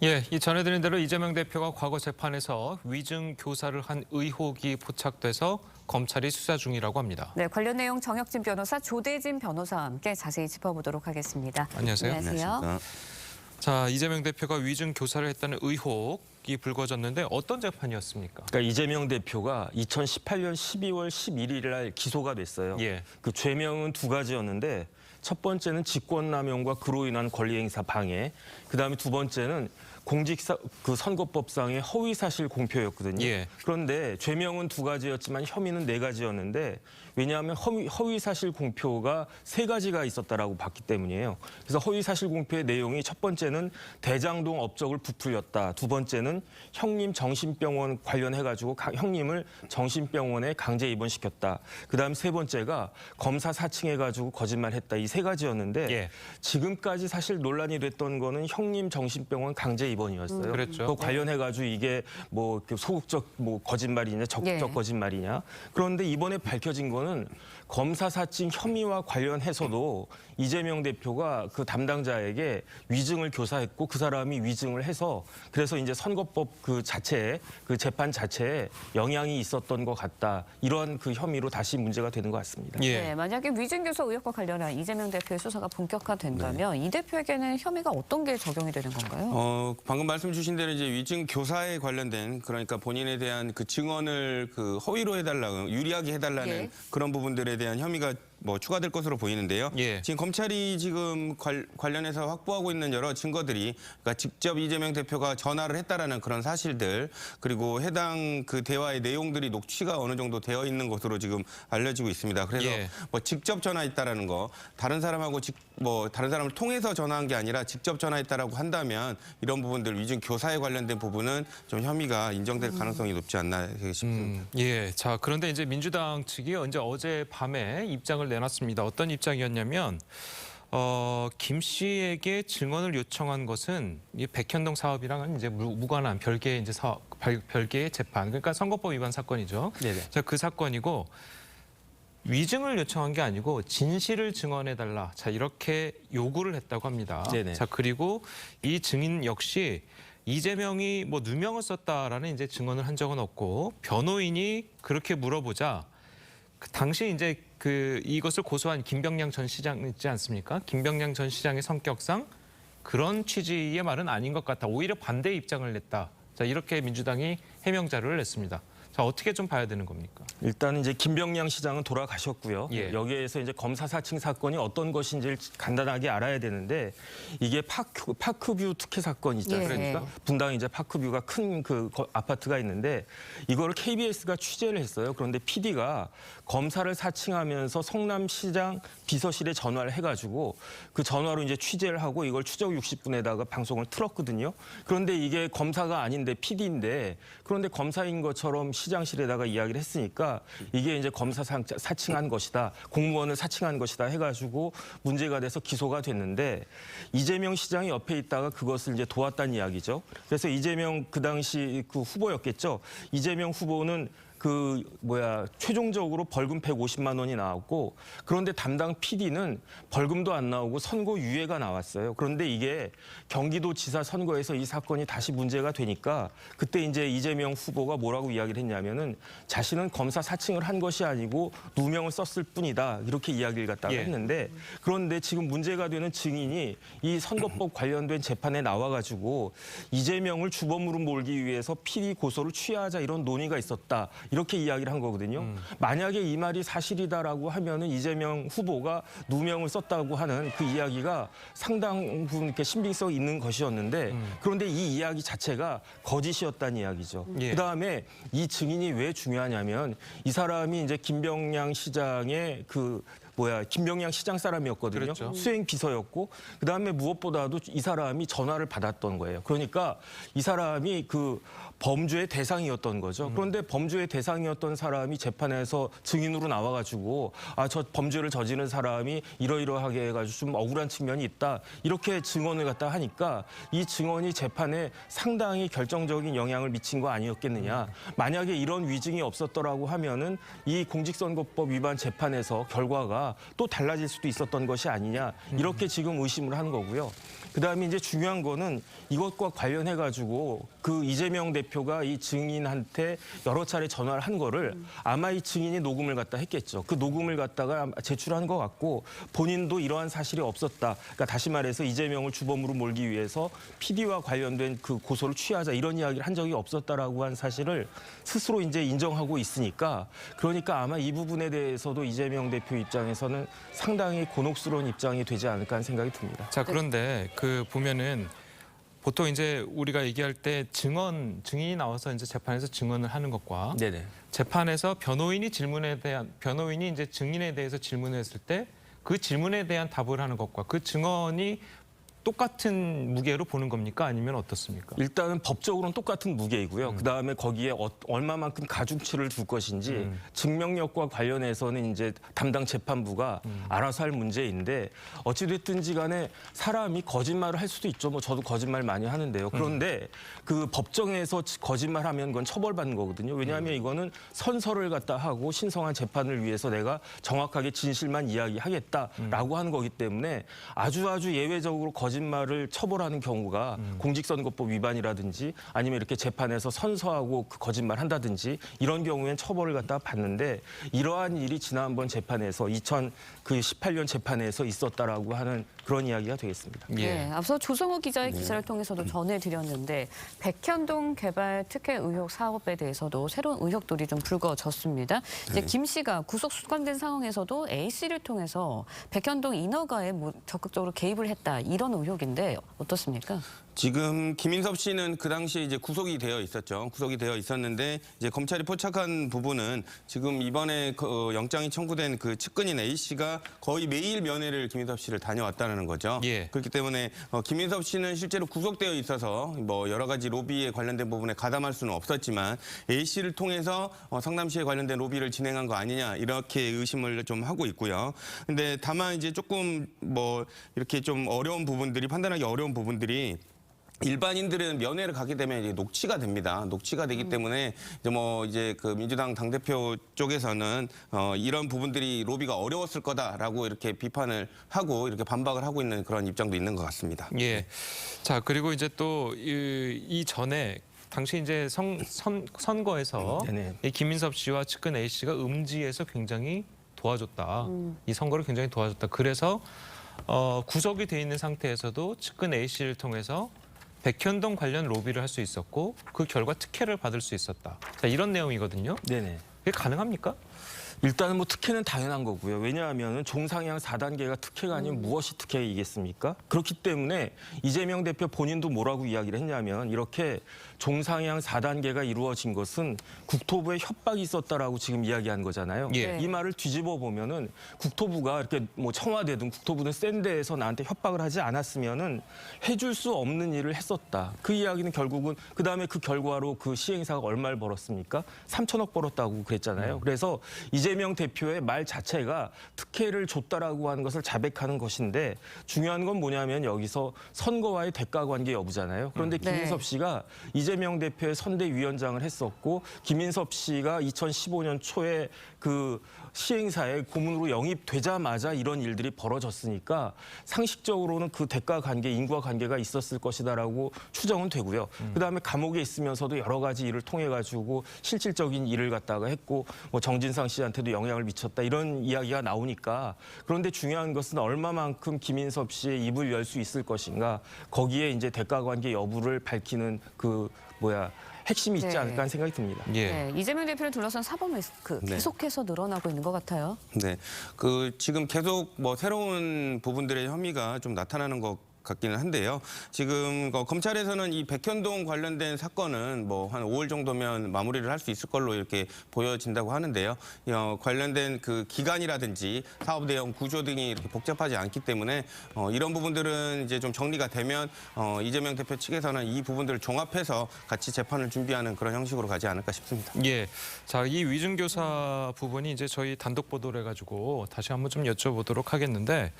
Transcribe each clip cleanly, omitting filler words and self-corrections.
예, 이 전해드린 대로 이재명 대표가 과거 재판에서 위증 교사를 한 의혹이 포착돼서 검찰이 수사 중이라고 합니다. 네, 관련 내용 정혁진 변호사, 조대진 변호사와 함께 자세히 짚어보도록 하겠습니다. 안녕하세요. 안녕하세요. 자, 이재명 대표가 위증 교사를 했다는 의혹이 불거졌는데 어떤 재판이었습니까? 그러니까 이재명 대표가 2018년 12월 11일 날 기소가 됐어요. 예. 그 죄명은 두 가지였는데 첫 번째는 직권남용과 그로 인한 권리행사 방해, 그다음에 두 번째는 선거법상의 허위사실 공표였거든요. 예. 그런데 죄명은 두 가지였지만 혐의는 네 가지였는데 왜냐하면 허위사실 공표가 세 가지가 있었다라고 봤기 때문이에요. 그래서 허위사실 공표의 내용이 첫 번째는 대장동 업적을 부풀렸다. 두 번째는 형님 정신병원 관련해가지고 형님을 정신병원에 강제 입원시켰다. 그다음 세 번째가 검사 사칭해가지고 거짓말했다. 이 세 가지였는데 예. 지금까지 사실 논란이 됐던 거는 형님 정신병원 강제 입원이었어요. 그랬죠. 그 관련해가지고 이게 뭐 소극적 거짓말이냐 적극적 예. 거짓말이냐. 그런데 이번에 밝혀진 거는 검사 사칭 혐의와 관련해서도 이재명 대표가 그 담당자에게 위증을 교사했고 그 사람이 위증을 해서 그래서 이제 선거법 그 자체에 그 재판 자체에 영향이 있었던 것 같다. 이런 그 혐의로 다시 문제가 되는 것 같습니다. 예. 네, 만약에 위증 교사 의혹과 관련한 이재명 대표의 수사가 본격화된다면 이 대표에게는 혐의가 어떤 게 적용이 되는 건가요? 방금 말씀 주신 대로 이제 위증 교사에 관련된 그러니까 본인에 대한 그 증언을 그 허위로 해달라고 유리하게 해달라는 예. 그런 부분들에 대한 혐의가 뭐 추가될 것으로 보이는데요. 예. 지금 검찰이 지금 관련해서 확보하고 있는 여러 증거들이 그러니까 직접 이재명 대표가 전화를 했다라는 그런 사실들 그리고 해당 그 대화의 내용들이 녹취가 어느 정도 되어 있는 것으로 지금 알려지고 있습니다. 그래서 예. 뭐 직접 전화했다라는 거 다른 사람하고 다른 사람을 통해서 전화한 게 아니라 직접 전화했다라고 한다면 이런 부분들 위증 교사에 관련된 부분은 좀 혐의가 인정될 가능성이 높지 않나 싶습니다. 예. 자, 그런데 이제 민주당 측이 어제 밤에 입장을 내놨습니다. 어떤 입장이었냐면 김 씨에게 증언을 요청한 것은 이 백현동 사업이랑은 이제 무관한 별개의 이제 별개의 재판. 그러니까 선거법 위반 사건이죠. 네네. 자, 그 사건이고 위증을 요청한 게 아니고 진실을 증언해달라. 자, 이렇게 요구를 했다고 합니다. 네네. 자, 그리고 이 증인 역시 이재명이 뭐 누명을 썼다라는 이제 증언을 한 적은 없고 변호인이 그렇게 물어보자 당시 이제 이것을 고소한 김병량 전 시장 있지 않습니까? 김병량 전 시장의 성격상 그런 취지의 말은 아닌 것 같다. 오히려 반대 입장을 냈다. 자, 이렇게 민주당이 해명 자료를 냈습니다. 자, 어떻게 좀 봐야 되는 겁니까? 일단 이제 김병량 시장은 돌아가셨고요. 예. 여기에서 이제 검사 사칭 사건이 어떤 것인지를 간단하게 알아야 되는데 이게 파크뷰 특혜 사건 있지 않습니까? 예. 분당 이제 파크뷰가 큰 그 아파트가 있는데 이거를 KBS가 취재를 했어요. 그런데 PD가 검사를 사칭하면서 성남시장 비서실에 전화를 해가지고 그 전화로 이제 취재를 하고 이걸 추적 60분에다가 방송을 틀었거든요. 그런데 이게 검사가 아닌데 PD인데 그런데 검사인 것처럼 시장실에다가 이야기를 했으니까 이게 이제 검사 사칭한 것이다. 공무원을 사칭한 것이다 해가지고 문제가 돼서 기소가 됐는데 이재명 시장이 옆에 있다가 그것을 이제 도왔다는 이야기죠. 그래서 이재명 그 당시 그 후보였겠죠. 이재명 후보는 최종적으로 벌금 150만 원이 나왔고 그런데 담당 PD는 벌금도 안 나오고 선고 유예가 나왔어요. 그런데 이게 경기도지사 선거에서 이 사건이 다시 문제가 되니까 그때 이제 이재명 후보가 뭐라고 이야기를 했냐면은 자신은 검사 사칭을 한 것이 아니고 누명을 썼을 뿐이다. 이렇게 이야기를 갖다가 했는데 그런데 지금 문제가 되는 증인이 이 선거법 관련된 재판에 나와가지고 이재명을 주범으로 몰기 위해서 PD 고소를 취하자 이런 논의가 있었다. 이렇게 이야기를 한 거거든요. 만약에 이 말이 사실이다라고 하면은 이재명 후보가 누명을 썼다고 하는 그 이야기가 상당 부분 이렇게 신빙성 있는 것이었는데 그런데 이 이야기 자체가 거짓이었다는 이야기죠. 예. 그다음에 이 증인이 왜 중요하냐면 이 사람이 이제 김병량 시장의 김병량 시장 사람이었거든요. 그렇죠. 수행 비서였고 그다음에 무엇보다도 이 사람이 전화를 받았던 거예요. 그러니까 이 사람이 그 범죄의 대상이었던 거죠. 그런데 범죄의 대상이었던 사람이 재판에서 증인으로 나와가지고 저 범죄를 저지른 사람이 이러이러하게 해가지고 좀 억울한 측면이 있다. 이렇게 증언을 갖다 하니까 이 증언이 재판에 상당히 결정적인 영향을 미친 거 아니었겠느냐. 만약에 이런 위증이 없었더라고 하면은 이 공직선거법 위반 재판에서 결과가 결과가 또 달라질 수도 있었던 것이 아니냐 이렇게 지금 의심을 하는 거고요. 그다음에 이제 중요한 거는 이것과 관련해 가지고 그 이재명 대표가 이 증인한테 여러 차례 전화를 한 거를 아마 이 증인이 녹음을 갖다 했겠죠. 그 녹음을 갖다가 제출한 것 같고 본인도 이러한 사실이 없었다. 그러니까 다시 말해서 이재명을 주범으로 몰기 위해서 PD와 관련된 그 고소를 취하자 이런 이야기를 한 적이 없었다라고 한 사실을 스스로 이제 인정하고 있으니까 그러니까 아마 이 부분에 대해서도 이재명 대표 입장에서는 상당히 곤혹스러운 입장이 되지 않을까 하는 생각이 듭니다. 자, 그런데 그 보면은 보통 이제 우리가 얘기할 때 증인이 나와서 이제 재판에서 증언을 하는 것과 네네. 재판에서 변호인이 이제 증인에 대해서 질문을 했을 때 그 질문에 대한 답을 하는 것과 그 증언이 똑같은 무게로 보는 겁니까? 아니면 어떻습니까? 일단은 법적으로는 똑같은 무게이고요. 그다음에 거기에 얼마만큼 가중치를 줄 것인지 증명력과 관련해서는 이제 담당 재판부가 알아서 할 문제인데 어찌됐든지 간에 사람이 거짓말을 할 수도 있죠. 뭐 저도 거짓말 많이 하는데요. 그런데 그 법정에서 거짓말하면 그건 처벌받는 거거든요. 왜냐하면 이거는 선서를 갖다 하고 신성한 재판을 위해서 내가 정확하게 진실만 이야기하겠다라고 하는 거기 때문에 아주 예외적으로 거짓말을 처벌하는 경우가 공직선거법 위반이라든지 아니면 이렇게 재판에서 선서하고 그 거짓말 한다든지 이런 경우엔 처벌을 갖다 받는데 이러한 일이 지난번 재판에서 2018년 재판에서 있었다라고 하는 그런 이야기가 되겠습니다. 네, 앞서 조성호 기자의 기사를 통해서도 전해드렸는데 백현동 개발 특혜 의혹 사업에 대해서도 새로운 의혹들이 좀 불거졌습니다. 이제 김 씨가 구속 수감된 상황에서도 A 씨를 통해서 백현동 인허가에 적극적으로 개입을 했다 이런 의혹인데 어떻습니까? 지금 김인섭 씨는 그 당시에 이제 구속이 되어 있었죠. 구속이 되어 있었는데 이제 검찰이 포착한 부분은 지금 이번에 영장이 청구된 그 측근인 A 씨가 거의 매일 면회를 김인섭 씨를 다녀왔다는 거죠. 예. 그렇기 때문에 김인섭 씨는 실제로 구속되어 있어서 뭐 여러 가지 로비에 관련된 부분에 가담할 수는 없었지만 A 씨를 통해서 성남시에 관련된 로비를 진행한 거 아니냐 이렇게 의심을 좀 하고 있고요. 근데 다만 이제 조금 뭐 이렇게 좀 어려운 부분들이 판단하기 어려운 부분들이 일반인들은 면회를 가게 되면 이제 녹취가 됩니다. 녹취가 되기 때문에 이제 그 민주당 당대표 쪽에서는 이런 부분들이 로비가 어려웠을 거다라고 이렇게 비판을 하고 이렇게 반박을 하고 있는 그런 입장도 있는 것 같습니다. 예. 자, 그리고 이제 또 이 전에 당시 이제 선거에서 네네. 이 김인섭 씨와 측근 A 씨가 음지에서 굉장히 도와줬다. 이 선거를 굉장히 도와줬다. 그래서 구속이 돼 있는 상태에서도 측근 A 씨를 통해서 백현동 관련 로비를 할 수 있었고 그 결과 특혜를 받을 수 있었다. 자, 이런 내용이거든요. 네네. 이게 가능합니까? 일단은 뭐 특혜는 당연한 거고요. 왜냐하면 종상향 4단계가 특혜가 아니면 무엇이 특혜이겠습니까? 그렇기 때문에 이재명 대표 본인도 뭐라고 이야기를 했냐면 이렇게 종상향 4단계가 이루어진 것은 국토부에 협박이 있었다라고 지금 이야기한 거잖아요. 예. 이 말을 뒤집어 보면은 국토부가 이렇게 뭐 청와대든 국토부든 센 데에서 나한테 협박을 하지 않았으면은 해줄 수 없는 일을 했었다. 그 이야기는 결국은 그다음에 그 결과로 그 시행사가 얼마를 벌었습니까? 3천억 벌었다고 그랬잖아요. 그래서 이재명 대표의 말 자체가 특혜를 줬다라고 하는 것을 자백하는 것인데 중요한 건 뭐냐면 여기서 선거와의 대가 관계 여부잖아요. 그런데 김인섭 씨가 이재명 대표의 선대위원장을 했었고 김인섭 씨가 2015년 초에 그 시행사에 고문으로 영입되자마자 이런 일들이 벌어졌으니까 상식적으로는 그 대가 관계, 인과 관계가 있었을 것이다라고 추정은 되고요. 그다음에 감옥에 있으면서도 여러 가지 일을 통해 가지고 실질적인 일을 갖다가 했고 뭐 정진상 씨한테도 영향을 미쳤다 이런 이야기가 나오니까 그런데 중요한 것은 얼마만큼 김인섭 씨의 입을 열 수 있을 것인가 거기에 이제 대가 관계 여부를 밝히는 핵심이 있지 않을까 하는 생각이 듭니다. 예. 네, 이재명 대표를 둘러싼 사법 리스크 계속해서 늘어나고 있는 것 같아요. 네, 지금 계속 새로운 부분들의 혐의가 좀 나타나는 것 같기는 한데요. 지금 검찰에서는 이 백현동 관련된 사건은 한 5월 정도면 마무리를 할 수 있을 걸로 이렇게 보여진다고 하는데요. 관련된 그 기간이라든지 사업 내용 구조 등이 이렇게 복잡하지 않기 때문에 이런 부분들은 이제 좀 정리가 되면 이재명 대표 측에서는 이 부분들을 종합해서 같이 재판을 준비하는 그런 형식으로 가지 않을까 싶습니다. 예. 자, 이 위증교사 부분이 이제 저희 단독 보도를 해가지고 다시 한번 좀 여쭤보도록 하겠는데,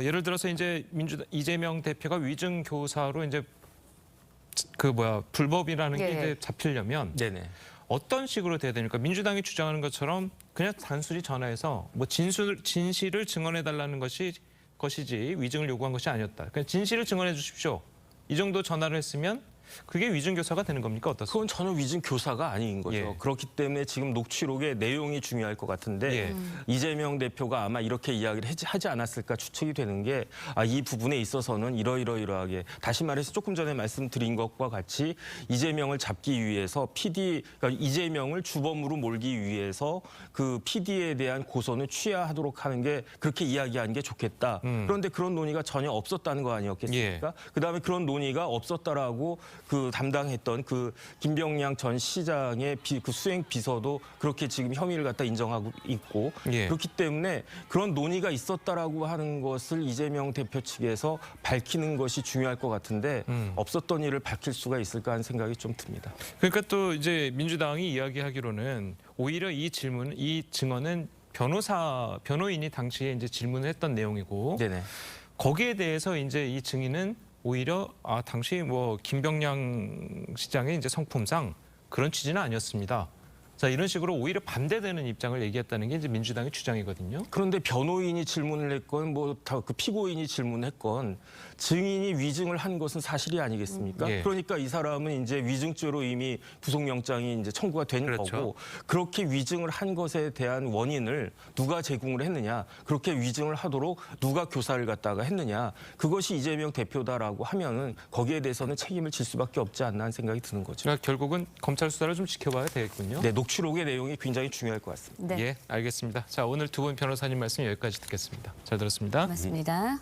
예를 들어서 이제 이재명 대표가 위증교사로 이제 불법이라는 게 이제 잡히려면 네네. 어떤 식으로 돼야 되니까 민주당이 주장하는 것처럼 그냥 단순히 전화해서 뭐 진실을 증언해 달라는 것이지 위증을 요구한 것이 아니었다. 그냥 진실을 증언해 주십시오. 이 정도 전화를 했으면 그게 위증 교사가 되는 겁니까? 어떻습니까? 그건 전혀 위증 교사가 아닌 거죠. 예. 그렇기 때문에 지금 녹취록의 내용이 중요할 것 같은데 예. 이재명 대표가 아마 이렇게 이야기를 하지 않았을까 추측이 되는 게 이 부분에 있어서는 이러이러하게 다시 말해서 조금 전에 말씀드린 것과 같이 이재명을 잡기 위해서 그러니까 이재명을 주범으로 몰기 위해서 그 PD에 대한 고소는 취하하도록 하는 게 그렇게 이야기하는 게 좋겠다. 그런데 그런 논의가 전혀 없었다는 거 아니었겠습니까? 예. 그다음에 그런 논의가 없었다라고 그 담당했던 그 김병량 전 시장의 그 수행 비서도 그렇게 지금 혐의를 갖다 인정하고 있고 예. 그렇기 때문에 그런 논의가 있었다라고 하는 것을 이재명 대표 측에서 밝히는 것이 중요할 것 같은데 없었던 일을 밝힐 수가 있을까 하는 생각이 좀 듭니다. 그러니까 또 이제 민주당이 이야기하기로는 오히려 이 증언은 변호인이 당시에 이제 질문을 했던 내용이고 네네. 거기에 대해서 이제 이 증인은 오히려 당시 뭐 김병량 시장의 이제 성품상 그런 취지는 아니었습니다. 자, 이런 식으로 오히려 반대되는 입장을 얘기했다는 게 이제 민주당의 주장이거든요. 그런데 변호인이 질문을 했건 뭐 그 피고인이 질문했건 증인이 위증을 한 것은 사실이 아니겠습니까? 예. 그러니까 이 사람은 이제 위증죄로 이미 구속영장이 이제 청구가 된 그렇죠. 거고 그렇게 위증을 한 것에 대한 원인을 누가 제공을 했느냐, 그렇게 위증을 하도록 누가 교사를 갖다가 했느냐, 그것이 이재명 대표다라고 하면은 거기에 대해서는 책임을 질 수밖에 없지 않나 하는 생각이 드는 거죠. 그러니까 결국은 검찰 수사를 좀 지켜봐야 되겠군요. 네, 녹취록의 내용이 굉장히 중요할 것 같습니다. 네, 예, 알겠습니다. 자, 오늘 두 분 변호사님 말씀 여기까지 듣겠습니다. 잘 들었습니다. 맞습니다.